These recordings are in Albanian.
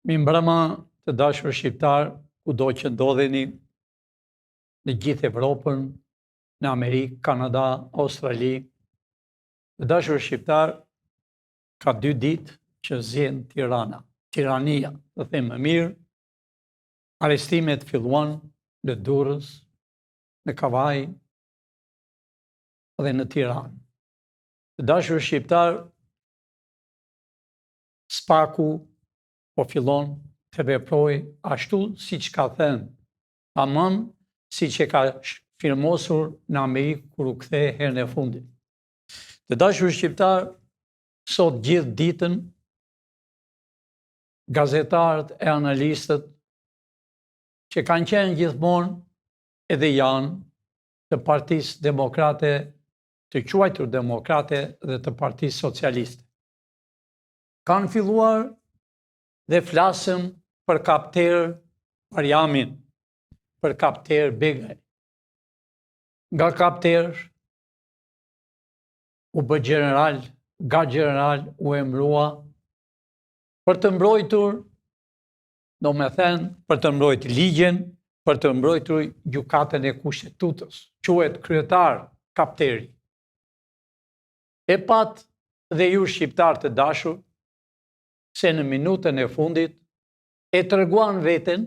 Mirëmbrëma të dashur shqiptar, kudo që ndodheni në gjithë Evropën, në Amerikë, Kanada, Australi. Të dashur shqiptar, ka 2 ditë që zjen Tirana. Tirania, të them më mirë, arestimet filluan në Durrës, në Kavaj dhe në Tiranë. Të dashur shqiptar, Spaku po fillon të veproj ashtu si që ka thënë, tamam si që ka firmosur në Amerikë kur u kthej herën e fundit. Të dashur shqiptar, sot gjithë ditën gazetarët e analistët që kanë qenë gjithmonë edhe janë të Partisë Demokrate, të quajtur Demokrate dhe të Partisë Socialiste, kanë filluar dhe flasëm për kapter Arjamin, për kapter Begaj. Nga kapter u bë general, nga general u emërua për të mbrojtur, do me thënë, për të mbrojtur ligjen, për të mbrojtur gjykatën e Kushtetutës, quhet kryetar kapteri. E pat dhe ju shqiptar të dashur, se në minutën e fundit e treguan veten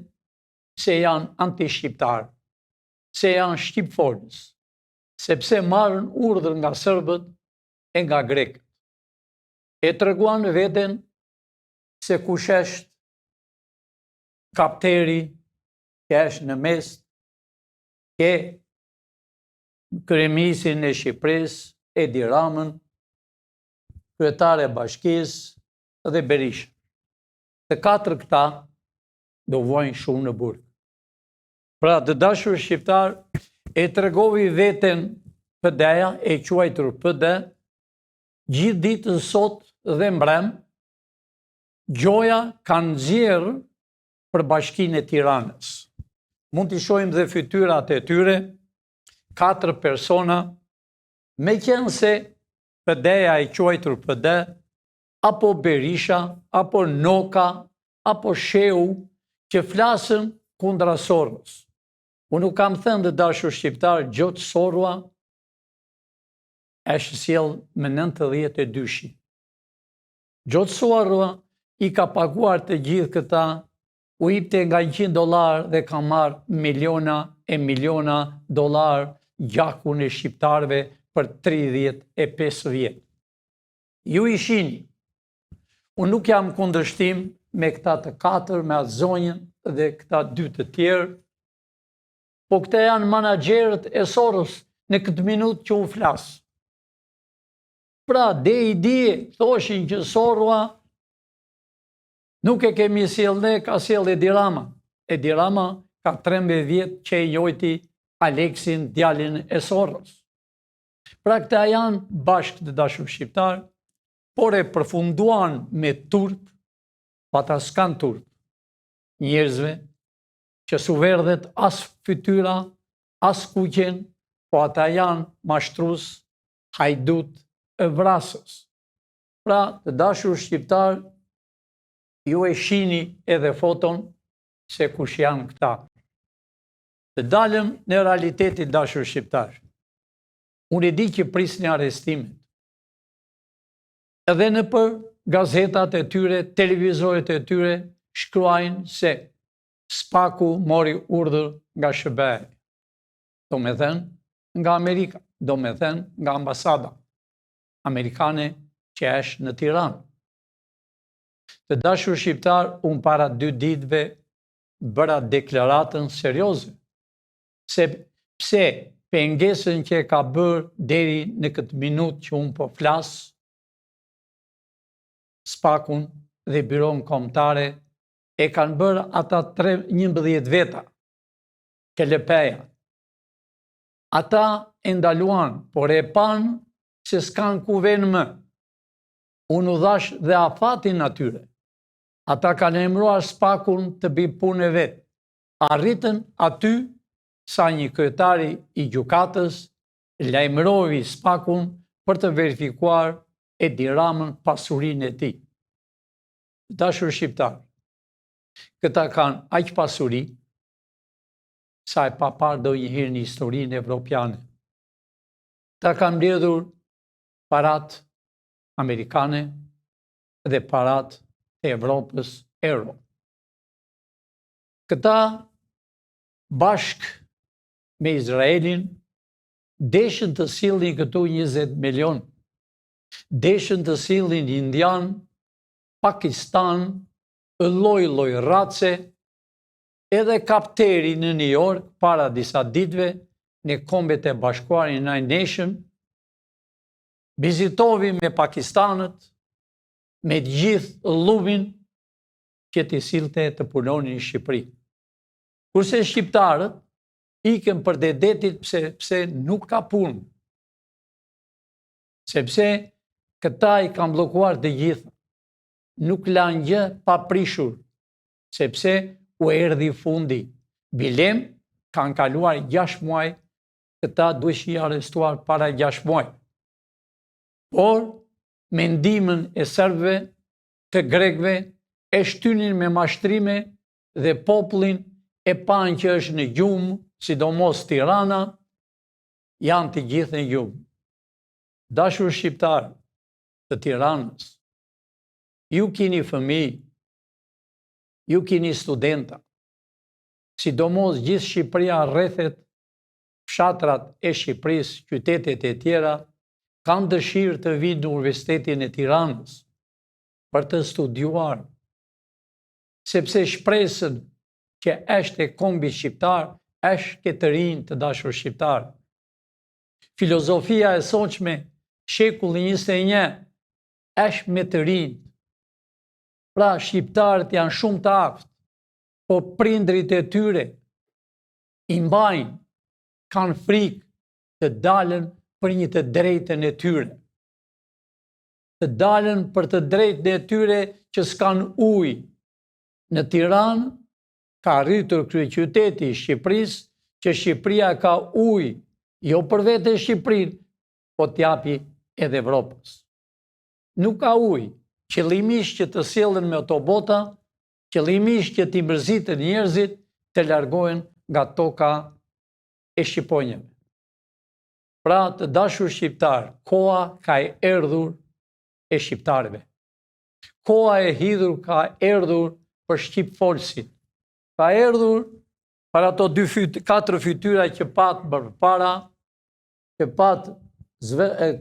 se janë anti-shqiptar, se janë shqipfolës, sepse marrën urdhër nga serbët e nga grekët. E treguan veten se kush është kapteri që është në mes, ke kryeministrin e Shqipërisë, Edi Ramën, kryetare e Bashkisë dhe Berisha. Të 4 këta do vojnë shumë në burg. Pra të dashur shqiptar, e tregovi veten PD-ja, e quajtur PD, gjithë ditën sot dhe mbrëm, gjoja kanë nxjerrë për Bashkinë e Tiranës. Mund t'i shohim dhe fytyrat e tyre, 4 persona, me qenë se PD-ja e quajtur PD, apo Berisha, apo Noka, apo Sheu, që flasën kundra Sorrës. Unë nuk kam thënë dhe dashur shqiptar, Gjotë Sorrua është sjell me 92. Gjotë Sorrua i ka paguar të gjithë këta, u jepte nga $100 dhe ka marrë miliona e miliona dollar gjakun e shqiptarëve për 35 vjet. Ju i shihni. Unë nuk jam kundërshtim me këta të 4, me atë zonjën dhe këta 2 të tjerë, po këta janë managerët e Sorrës në këtë minutë që unë flas. Pra, thoshin që Sorrua nuk e kemi sjellë ne, ka sjellë Edi Rama. Edi Rama ka 13 vjet që e njojti Aleksin, djalin e Sorrës. Pra, këta janë bashkë të dashur shqiptar, por e përfunduan me turp, pa ta s'kan turp, njerëzve që su verdhet as fytyra, as kuqen, po ata janë mashtrus, hajdut e vrasës. Pra, të dashur shqiptar, ju e shihni edhe foton se kush janë këta. Të dalëm në realitetin dashur shqiptar. Unë e di që prisni arestimet. Edhe në për gazetat e tyre, televizoret e tyre, shkruajnë se Spaku mori urdhër nga SBA. Do me thënë nga Amerika, do me thënë nga ambasada amerikane që është në Tiranë. Të dashur shqiptar, unë para 2 ditëve bëra deklaratën serioze, se pse pengesën që ka bërë deri në këtë minutë që unë po flas, Spakun dhe Biron Kombëtare e kanë bërë ata 11 veta, KLP-ja. Ata e ndaluan, por e panë se s'kan ku venë më. Unë u dhash dhe afatin atyre. Ata kanë emëruar Spakun të bëjë punën e vet. Arritën aty sa një kryetari i gjykatës lajmëroi Spakun për të verifikuar Edi Ramën pasurinë e tij. Dashur shqiptar, Këta kanë aq pasuri, sa e pa parë do njëherë në historinë evropiane. Ta kanë mbledhur parat amerikane dhe parat e Evropës euro. Këta bashk me Izraelin deshën të sillnin këtu 20 milion, deshën të sillnin indian, Pakistan, lloj race, edhe kapteri në New York para disa ditëve në Kombet e Bashkuara United Nations, vizitovi me Pakistanët, me të gjithë llumin që t'i sillte të punonin në Shqipëri. Kurse shqiptarët ikën për dedetit pse nuk ka punë. Sepse këta i kanë bllokuar të gjithë. Nuk lanë gjë pa prishur, sepse u erdhi fundi. Bilem kanë kaluar 6 muaj, këta duheshin arrestuar para 6 muaj. Por me ndihmën e serbëve, të grekëve, e shtynin me mashtrime dhe popullin e panë që është në gjumë, sidomos Tirana, janë të gjithë në gjumë. Dashur shqiptarë të Tiranës, ju keni fëmijë, ju keni studenta, sidomos gjithë Shqipëria rrethet, fshatrat e Shqipërisë, qytetet e tjera, kanë dëshirë të vinë në Universitetin e Tiranës për të studiuar, sepse shpresën që është e kombi shqiptar, është të rinj të dashur shqiptar. Filozofia e sotshme, shekulli 21, është me të rinj. Pra, shqiptarët janë shumë të aftë, po prindrit e tyre i mbajnë, kanë frikë të dalën për një të drejtën e tyre. Të dalën për të drejtën e tyre që s'kan ujë. Në Tiranë ka rritur kryeqyteti i Shqipërisë, që Shqipëria ka ujë, jo për vete Shqipërinë, po t'japi edhe Evropës. Nuk ka ujë, qëllimisht që të sjellen me autobota, qëllimisht që t'i mërzitën njerëzit të largohen nga toka e shqiponjave. Pra, të dashur shqiptar, koha ka erdhur e shqiptarëve. Koha e hidhur ka erdhur për shqip folësit. Ka erdhur për ato 4 fytyra që patë përpara, që patë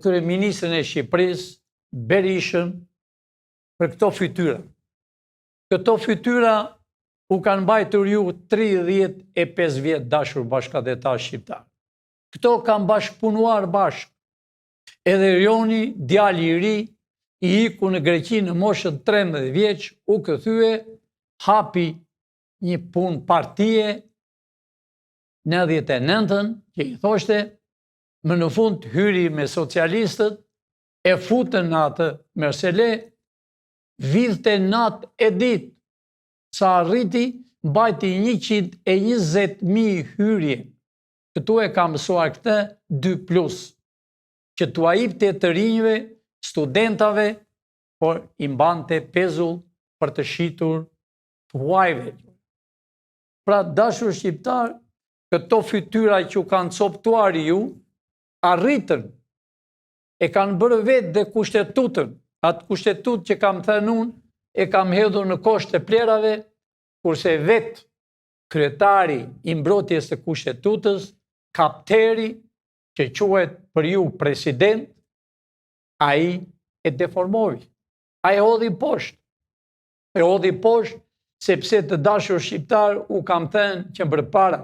kryeministrin e Shqipërisë, Berishën, për këto fytyra. Këto fytyra u kanë mbajtur ju 35 vjet dashur bashkëdhetar shqiptar. Këto kanë bashkëpunuar bashkë. Edhe Rioni, djali i ri, i iku në Greqi në moshën 13 vjeç, u kthye, hapi një punë partie në 99-ën, që i thoshte, më në fund hyri me socialistët, e futën në atë Mersele, vidhte natë e ditë, sa arriti, mbajti 120.000 hyrje. Këtu e ka mësuar këtë 2+, që t'ua jepte të rinjve, studentave, por i mbante pezull për të shitur të huajve. Pra, dashur shqiptar, këto fytyra që kanë coptuar ju, arritën, e kanë bërë vetë dhe kushtetutën, atë kushtetut që kam thënë unë, e kam hedhur në kosht të plerave, kurse vetë kryetari i mbrojtjes të kushtetutës, kapteri, që quhet për ju president, ai e deformovi. Ai hodhi poshtë. E hodhi poshtë sepse të dashur shqiptar u kam thënë që përpara,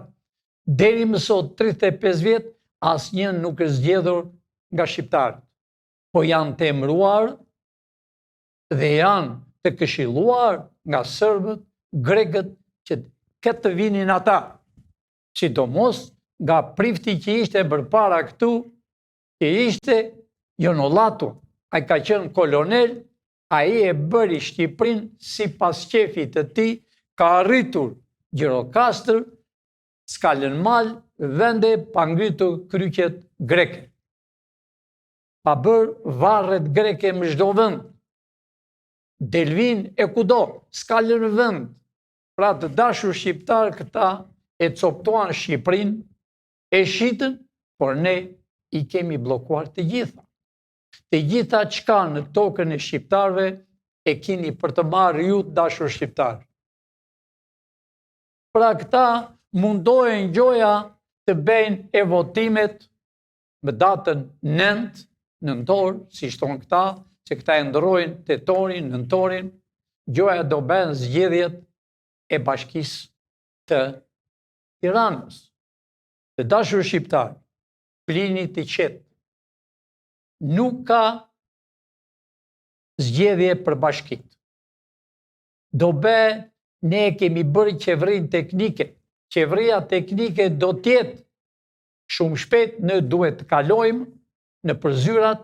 deri më sot 35 vjet, asnjë nuk është zgjedhur nga shqiptarët, po janë të emëruar dhe janë të këshilluar nga serbët, grekët, që këtë të vinin ata, sidomos nga prifti që ishte përpara këtu, që ishte Jonolatu, ai ka qenë kolonel, ai e bëri Shqipërinë sipas qefit të tij, ka arritur Gjirokastër, s'ka lënë mal, vende pa ngritur kryqet greke. Pa bërë varret greke më çdo vend. Delvin e kudo, s'ka lënë vend. Pra të dashur shqiptar këta e coptuan Shqipërinë, e shitën, por ne i kemi blokuar të gjitha. Të gjitha çka në tokën e shqiptarëve e keni për të marrë ju të dashur shqiptar. Pra këta mundohen gjoja të bëjnë e votimet më datën 9 nëntor, si shton këta, që këta e ndrojnë tetorin, nëntorin, gjoja do bëjnë zgjedhjet e bashkisë të Tiranës. Të dashur shqiptar, flini të qetë. Nuk ka zgjedhje për bashkit. Do bëjë, ne kemi bërë qeverinë teknike. Qeveria teknike do tjetë shumë shpejt, ne duhet të kalojmë në përzyrat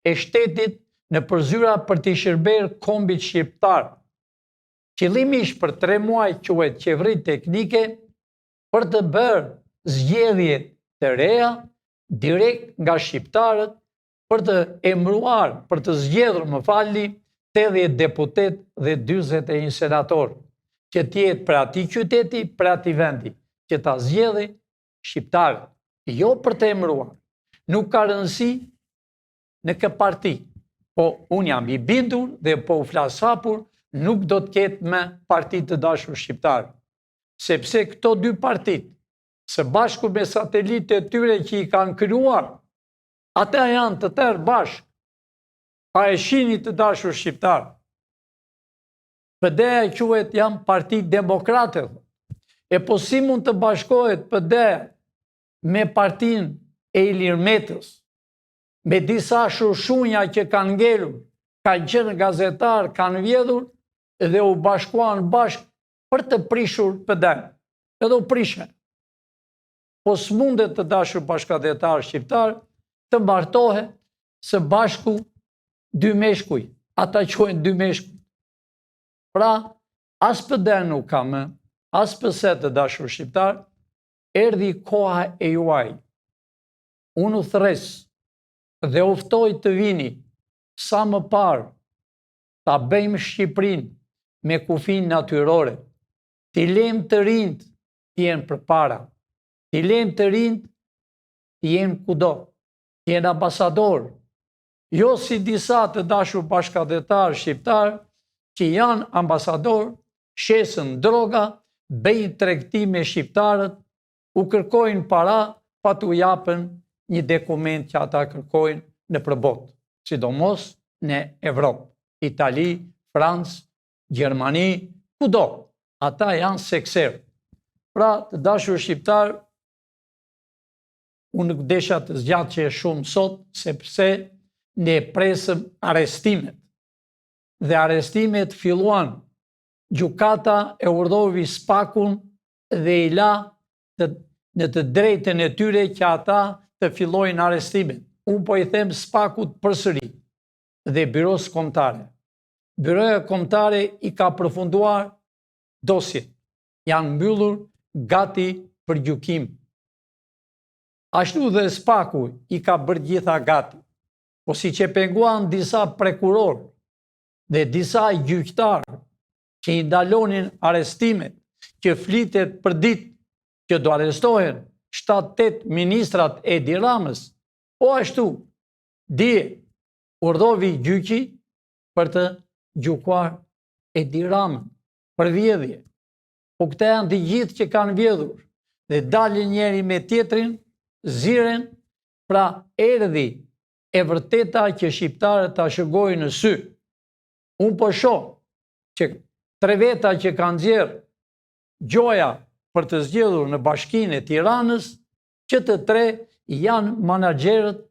e shtetit, në përzyrat për të shërberë kombit shqiptar. Qëllimisht për 3 muaj quhet qeveri teknike për të bërë zgjedhje të reja direkt nga shqiptarët, për të emëruar, për të zgjedhur, më falni, 80 deputet dhe 41 senator, që tjetë për ati qyteti, për ati vendi, që ta zgjedhi shqiptarët, jo për të emëruar. Nuk ka rëndësi në kë parti, po unë jam i bindur dhe po u flas hapur, nuk do të ketë me partit të dashur shqiptarë. Sepse këto 2 partit, së bashku me satelitë e tyre që i kanë krijuar, ata janë të tërë bashkë, pa e shihni të dashur shqiptarë. PD-ja quhet janë Parti Demokrate. E po si mund të bashkohet PD-ja me partinë e Ilir Metës, me disa shushunja që kanë ngelur, kanë qenë gazetar, kanë vjedhur dhe u bashkuan bashkë për të prishur PD-n. Edhe u prishen. Po s'mundet të dashur bashkëdhetar shqiptar të martohet së bashku 2 meshkuj. Ata quhen 2 meshkuj. Pra, as PD nuk ka më, as PS të dashur shqiptar, erdhi koha e juaj. Unë u thres dhe uftoj të vini sa më parë ta bëjmë Shqipërinë me kufin natyrore, t'i lejmë të rinjt t'jenë përpara, t'i lejmë të rinjt t'jenë kudo, t'jenë ambasador, jo si disa të dashur bashkëdhetar shqiptar që janë ambasador, shesën droga, bëjnë tregti me shqiptarët, u kërkojnë para, pa t'u japën një dokument që ata kërkojnë në përbot, sidomos në Evropë, Itali, Francë, Gjermani, kudo. Ata janë sekser. Pra, të dashur shqiptar, unë nuk desha të zgjatë që e shumë sot, sepse ne presëm arestimet. Dhe arestimet filluan. Gjykata e urdhëroi SPAK-un dhe i la në të drejtën e tyre që ata të fillojnë arestimin. Unë po i them SPAK-ut përsëri dhe Byros Kombëtare. Byroja Kombëtare i ka përfunduar dosjet. Janë mbyllur gati për gjykim. Ashtu dhe SPAK-u i ka bërë gjitha gati. Po si që penguan disa prokuror dhe disa gjyqtarë që i ndalonin arestimet, që flitet për ditë që do arestohen 7-8 ministrat e Edi Ramës, po ashtu, dje urdhoi gjyqi për të gjykuar Edi Ramën për vjedhje. Po këta janë të gjithë që kanë vjedhur dhe dalin njeri me tjetrin, ziren, pra erdhi e vërteta që shqiptarët ta shëgojnë në sy. Unë po shoh që 3 veta që kanë nxjerrë gjoja për të zgjedhur në Bashkinë e Tiranës, që të 3 janë menaxherët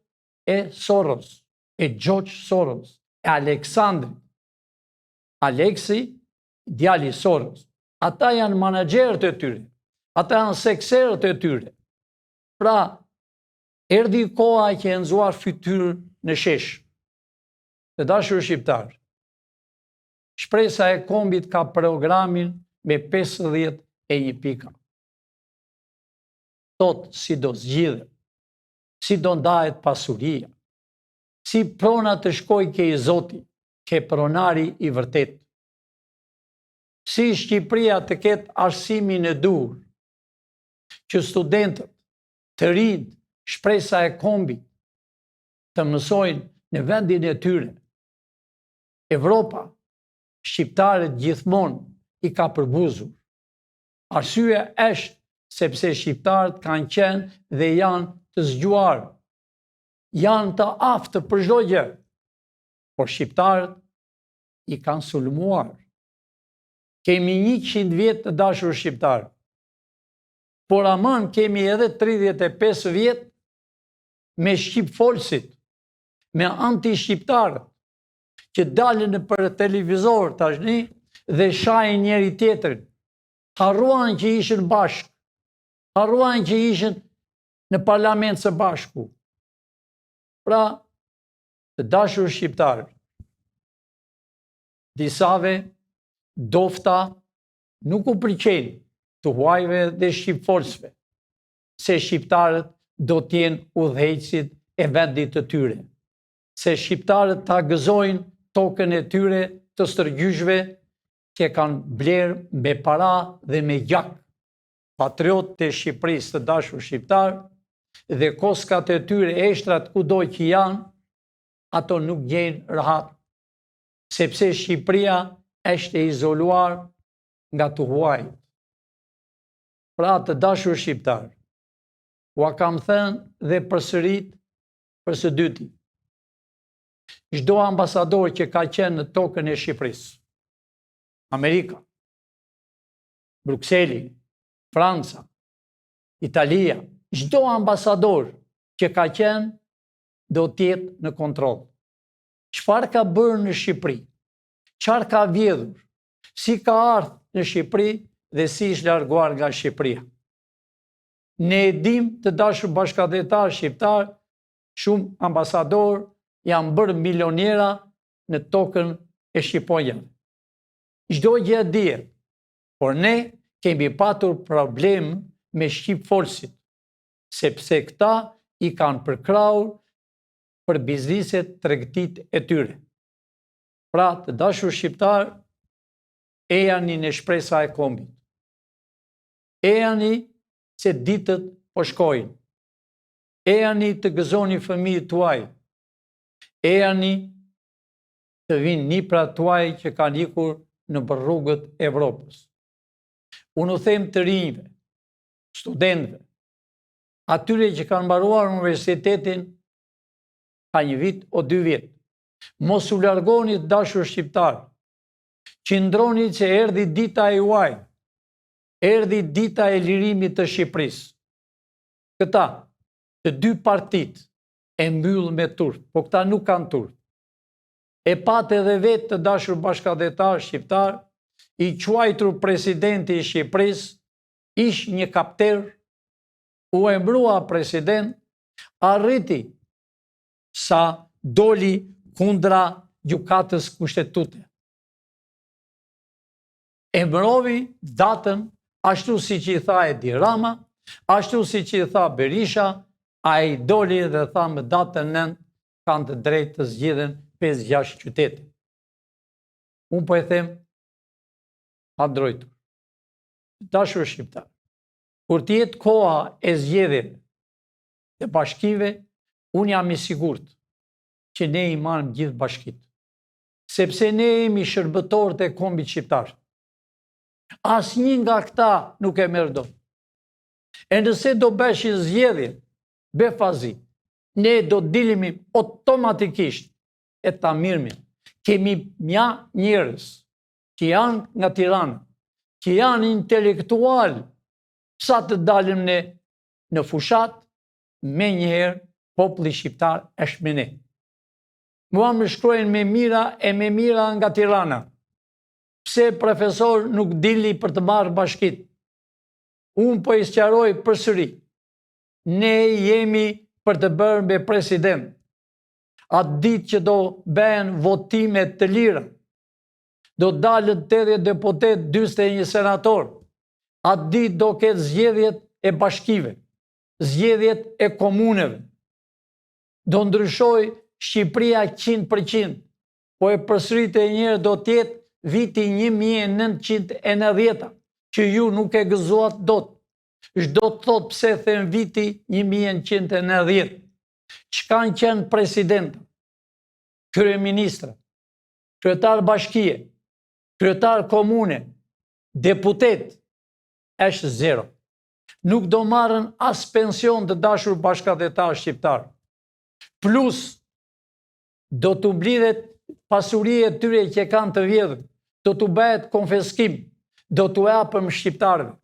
e Soros, e George Soros, e Aleksandrit. Aleksi, djali Soros. Ata janë menaxherët e tyre. Ata janë sekserët e tyre. Pra, erdhi koha që e nxuar fytyrën në shesh. Të dashur shqiptar, Shpresa e Kombit ka programin me 51 pika. Thot si do zgjidhet, si do ndahet pasuria, si prona të shkoj ke i Zoti, ke pronari i vërtet. si Shqipëria të ketë arsimin e dur, që studentët, të rinjt, shpresa e kombit, të mësojnë në vendin e tyre. Evropa, shqiptarët gjithmonë i ka përbuzur. Arsyeja është sepse shqiptarët kanë qenë dhe janë të zgjuar, janë të aftë për çdo gjë, por shqiptarët i kanë sulmuar. Kemi 100 vjet të dashur shqiptarë, por aman kemi edhe 35 vjet me shqipfolësit, me anti-shqiptarët, që dalën për televizor tashni dhe shajnë njëri tjetrin. Harruan që ishin bashkë, harruan që ishin në parlament së bashku. Pra, të dashur shqiptarë, disave dofta nuk u pëlqejnë të huajve dhe shqipfolësve, se shqiptarët do t'jenë udhëheqësit e vendit të tyre, se shqiptarët ta gëzojnë tokën e tyre të stërgjyshve që kanë blerë me para dhe me gjak. Patriot të Shqipërisë të dashur shqiptarë dhe koskat e tyre eshtrat kudo që janë, ato nuk gjejnë rahat, sepse Shqipëria është e izoluar nga të huajt. Pra të dashur shqiptarë, ua kam thënë dhe përsërit për së dyti. Çdo ambasador që ka qenë në tokën e Shqipërisë, Amerika, Brukseli, Franca, Italia, çdo ambasador që ka qenë do t'jetë në kontroll. Çfarë ka bërë në Shqipëri? Çfarë ka vjedhur? Si ka ardhur në Shqipëri dhe si është larguar nga Shqipëria? Ne e dim të dashur bashkëdhetar shqiptar, shumë ambasador janë bërë milionera në tokën e shqiponjave. Çdo gjë dihet, por ne kemi patur problem me shqipfolësit, sepse këta i kanë përkrahur për bizniset tregtit e tyre. Pra të dashur shqiptar, ejani në shpresa e kombit. Ejani se ditët po shkojnë. Ejani të gëzoni fëmijët tuaj. Ejani të vinë nipra tuaj që kanë ikur në rrugët e Evropës. Unë u them të rinjve, studentëve, atyre që kanë mbaruar universitetin ka 1 vit o 2 vjet. Mos u largoni të dashur shqiptar. Qëndroni që erdhi dita e juaj, erdhi dita e lirimit të Shqipërisë. Këta, të 2 partit, e mbyllë me turp, po këta nuk kanë turp. E pat edhe vetë të dashur bashkëdhetar shqiptar, i quajtur presidenti i Shqipërisë, ish një kapter, u embrua president, arriti sa doli kundra gjykatës kushtetuese. Emrovi datën, ashtu si që i tha Edi Rama, ashtu si që i tha Berisha, a i doli dhe tha me datën 9 kanë të drejtë të zgjidhen 5-6 qytete. Unë po e them, pa drojtur. Dashur shqiptar, kur t'jetë koha e zgjedhjeve dhe bashkive, unë jam i sigurt që ne i marrim gjithë bashkit. Sepse ne jemi shërbëtorët e kombit shqiptar. Asnjë nga këta nuk e merr dot. E nëse do beshin zgjedhje befazi, ne do dilemi automatikisht e ta mirëmin. Kemi mja njerëz që janë nga Tirana, që janë intelektual, sa të dalim ne në fushat, me njëherë populli shqiptar është me ne. Mua më shkruajnë me mira e me mira nga Tirana. Pse profesor nuk dilni për të marrë bashkit? Unë po i sqaroj përsëri. Ne jemi për të bërë me president. Atë ditë që do bëhen votime të lira, do dalën 80 deputet, 41 senator. Atë ditë do ketë zgjedhjet e bashkive, zgjedhjet e komuneve. Do ndryshoj Shqipëria 100%, po e përsërit e njërë do tjetë viti 1990, që ju nuk e gëzuat dot. Çdo të thot pse them viti 1990. Që kanë qenë president, kryeministra, kryetar bashkie, kryetar komune, deputet, është zero. Nuk do marrën as pension të dashur bashkëdhetar shqiptar. Plus, do të mblidhet pasuria e tyre që kanë të vjedhur, do të bëhet konfiskim, do të japëm shqiptarëve.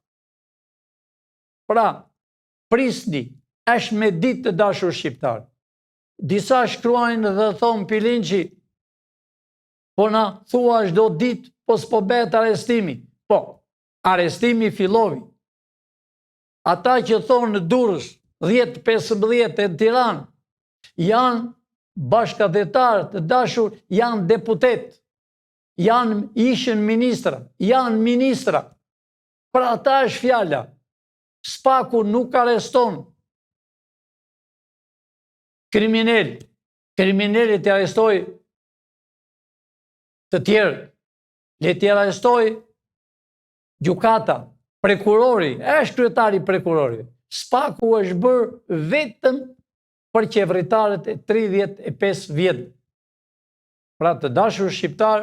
Pra, prisni, është me ditë të dashur shqiptar. Disa shkruajnë dhe thonë Pilinçi, po na thua çdo ditë, po s'po bëhet arrestimi. Po, arrestimi fillovi. Ata që thonë në Durrës, 10-15 e Tiranë, janë bashkëdhetar të dashur, janë deputet, ishin ministra, janë ministra. Pra ata është fjala. Spaku nuk arreston kriminal. Kriminalit të arrestoj të tjerë. Le të arrestoj gjykata, prokurori, është kryetari prokurori. Spaku është bërë vetëm për qeveritarët e 35 vjet. Pra të dashur shqiptar,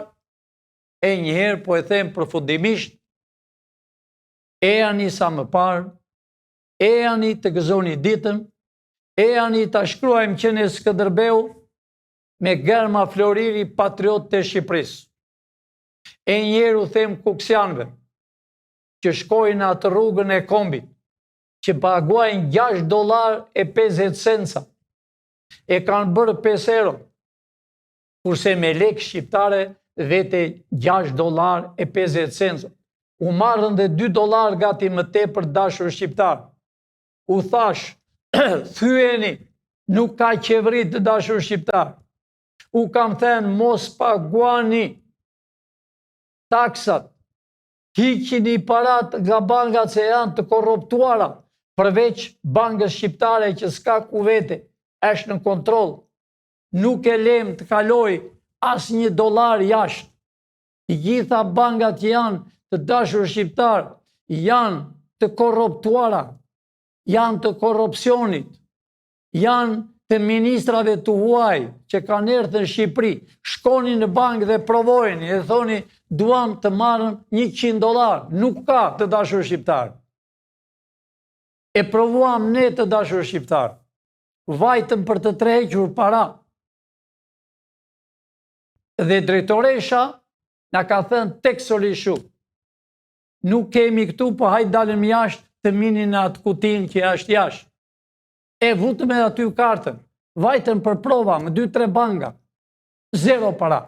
e njëherë po e them përfundimisht, e ani sa më parë, e ani të gëzoni ditën, e ani të shkruajmë që në Skënderbeu me Germa Floriri, patriot të Shqipërisë. E njëherë u them kuksianëve që shkojnë atë rrugën e kombit, që paguajnë $6.50, e kanë bërë 5 euro, kurse me lekë shqiptare vete $6.50. U marrën dhe $2 gati më tepër dashur shqiptar. U thash, thyeni, nuk ka qeveri të dashur shqiptar. U kam thënë mos paguani taksat, hiqini parat nga bankat se janë të korruptuara, përveç bankës shqiptare që s'ka kuvete, është në kontroll. Nuk e lem të kaloj as $1 jashtë. I gjitha bankat që janë të dashur shqiptar, janë të korruptuara, janë të korrupsionit, janë të ministrave të huaj që kanë erdhur në Shqipëri, shkoni në bankë dhe provojeni, e thoni duam të marrëm $100. Nuk ka të dashur shqiptar. E provuam ne të dashur shqiptar. Vajtëm për të tërhequr para. Dhe drejtoresha na ka thënë tekstisht, nuk kemi këtu, po hajtë dalim jashtë të minin në atë kutin që është jashtë. E vutëm e aty kartën, vajtëm për prova më 2-3 banka, zero para.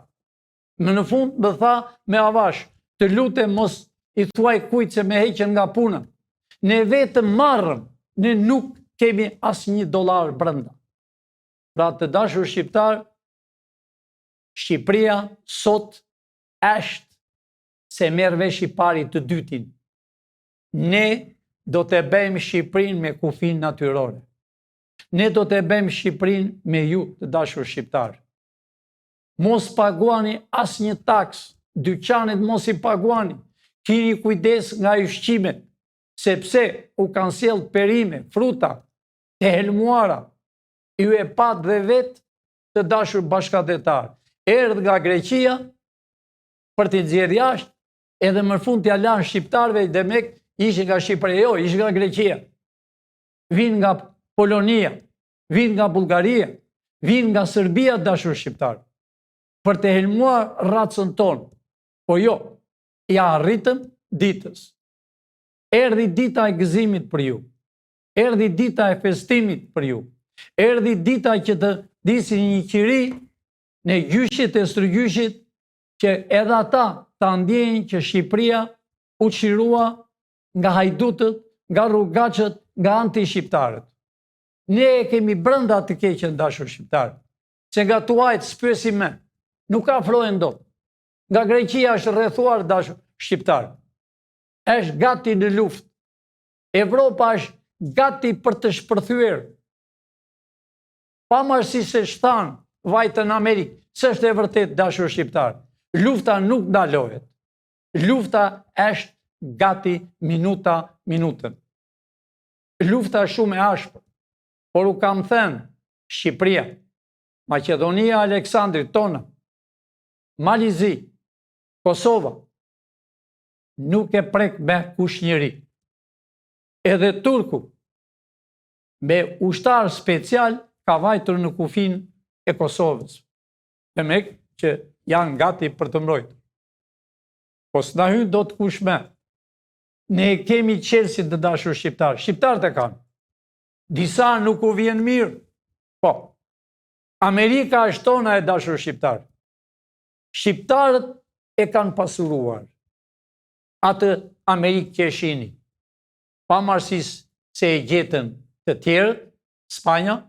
Më në fund më tha me avash, të lutem mos i thuaj kujt se me heqen nga puna. Ne vetëm marrëm, ne nuk kemi as $1 brenda. Pra të dashur shqiptar, Shqipëria sot është se merr vesh i pari të dytin. Ne do të bëjmë Shqipërinë me kufin natyrore. Ne do të bëjmë Shqipërinë me ju të dashur shqiptar. Mos paguani as një taks, dyqanet mos i paguani. Kini kujdes nga ushqimet, sepse u kanë sjellë perime, fruta, të helmuara. Ju e pat dhe vetë të dashur bashkëdhetar. Erdhë nga Greqia për t'i nxjerrë jashtë, edhe më fund t'ia lanë shqiptarëve dhe mek ishin nga Shqipëria, jo, ishin nga Greqia. Vinë nga Polonia, vinë nga Bullgaria, vinë nga Serbia dashur shqiptar. Për të helmuar racën tonë. Po jo, ja arritëm ditës. Erdhi dita e gëzimit për ju. Erdhi dita e festimit për ju. Erdhi dita që të disi një qiri në gjyshit e strëgjyshit që edhe ata ta ndjejnë që Shqipëria u çirua nga hajdutët, nga rrugaqët, nga anti-shqiptarët. Ne e kemi brenda të keqen dashur shqiptarë, që nga tuajt s'pyesim me, nuk afrohen dot. Nga Greqia është rrethuar dashur shqiptarë. Është gati në luftë. Evropa është gati për të shpërthyer. Pavarësisht se shtan vajtën Amerikë, s'është e vërtet dashur shqiptar. Lufta nuk ndalohet. Lufta është gati minutën. Lufta shumë e ashpër. Por u kam thënë, Shqipëria, Maqedonia Aleksandrit tona, Malizi, Kosova, nuk e prek me kush njëri. Edhe Turku, me ushtar special, ka vajtur në kufin e Kosovës. E me që janë gati për të mbrojtur. Po s'na hyn do të kush me. Ne kemi qelësit të dashur shqiptarë. Shqiptarët e kanë. Disa nuk u vjen mirë. Po. Amerika është tona e dashur shqiptarë. Shqiptarët e kanë pasuruar. Atë Amerikë që e shini. Pavarësisht se e gjetën të tjerët, Spanja,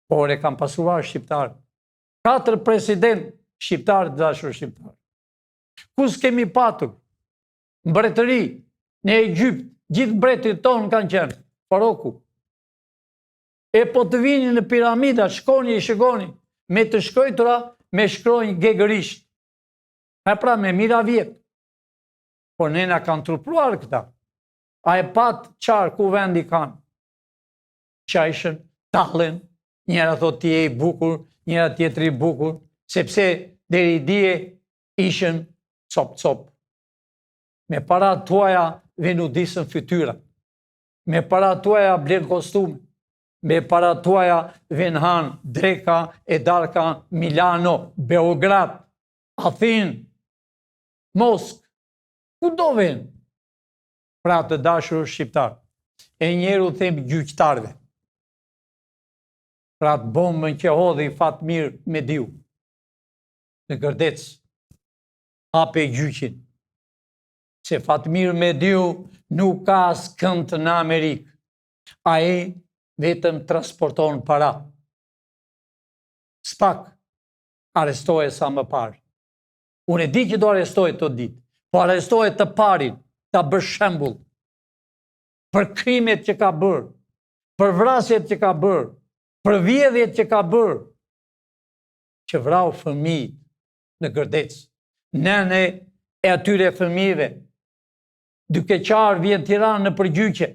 por e kanë pasuruar shqiptarët. 4 president shqiptarë të dashur shqiptarë. Ku s'kemi patur? Mbretëri, në Egypt, gjithë mbretërit tonë kanë qenë, Faroku. E po të vini në piramida, shkoni e shikoni, me të shkojtura, me shkrojnë gegërisht. E pra me mira vjetë. Por nëna kanë trupluar këta. A e pat qarë ku vendi kanë? Qajshën, talën, njëra thot tje i bukur, njëra tjetëri bukur, sepse deri dje ishën cop. Me para tuaja venudisën fytyra. Me para tuaja blen kostume. Me para tuaja venhan dreka e darka Milano, Beograd, Athin, Moskë. Ku do ven? Pra të dashur shqiptar. E njeru them gjyqtarve. Pra të bombën që hodhi Fatmir Mediu. Në Gërdec. Hape gjyqin. Se Fatmir Mediu nuk ka s'kënd në Amerikë. A e vetëm transporton para. Spak arestoje sa më parë. Unë e di që do arestoje të ditë. Po arestoje të parin, ta bërë shembull. Për krimet që ka bërë. Për vrasjet që ka bërë. Për vjedhjet që ka bërë. Që vrau fëmijë në Gërdec. Nene e atyre fëmijëve. Duke qarë vjen Tiranë në përgjyqje.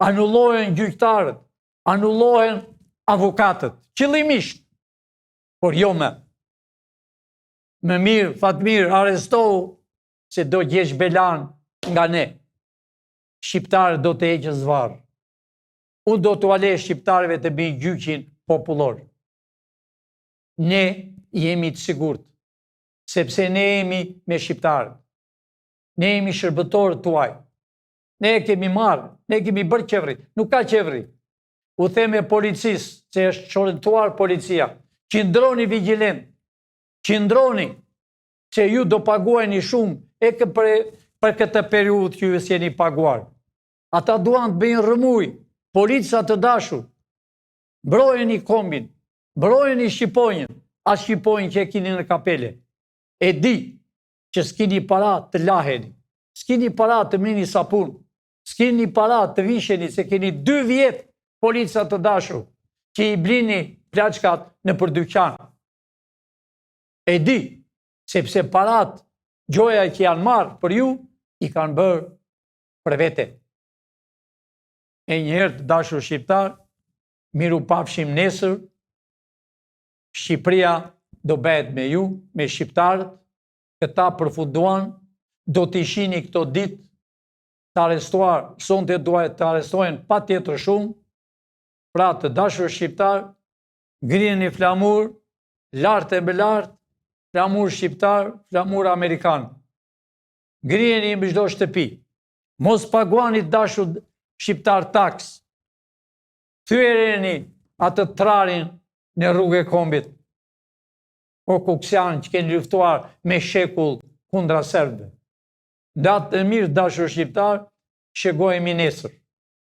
Anullohen gjyqtarët. Anullohen avokatët. Qëllimisht. Por jo me. Më mirë, Fatmir, arestohu se do gjesh belan nga ne. Shqiptarët do të heqë zvarë. Unë do të ale shqiptarëve të bëjnë gjyqin popullor. Ne jemi të sigurt, sepse ne jemi me shqiptarët. Ne jemi shërbëtorë tuaj. Ne kemi marrë, ne kemi bërë qevri. Nuk ka qevri. U theme policisë, se është shërbëtuar policia. Qindroni vigilent. Qindroni, që ju do paguajni shumë e për këtë periudhë që ju s'jeni paguar. Ata duan të bëjnë rëmuj, polica të dashur. Mbrojeni kombin, mbrojeni Shqiponjën, as Shqiponjën që e kini në kapele. E di që s'kini para të laheni, s'kini para të mini sapun, s'kini para të visheni, se keni 2 vjetë polica të dashur, që i blini plaçkat në përdyqan. E di, sepse parat gjoja që janë marë për ju, i kanë bërë për vete. E njëherë të dashur shqiptar, miru pafshim nesër, Shqipëria do bëhet me ju, me shqiptarët, këta përfunduan, do t'i shini këto ditë, të arestuar, sonte duhet të arestohen pa tjetër shumë, pra të dashur shqiptar, ngrihen i flamur, lartë e me lartë, flamur shqiptar, flamur amerikan. Ngrihen i mbi çdo shtëpi. Mos paguani dashur shqiptar taks. Thyereni atë trarin në rrugë e kombit. O Kuksian që keni luftuar me shekull kundra serbëve. Datë e mirë dashur shqiptar, shëgojemi nesër.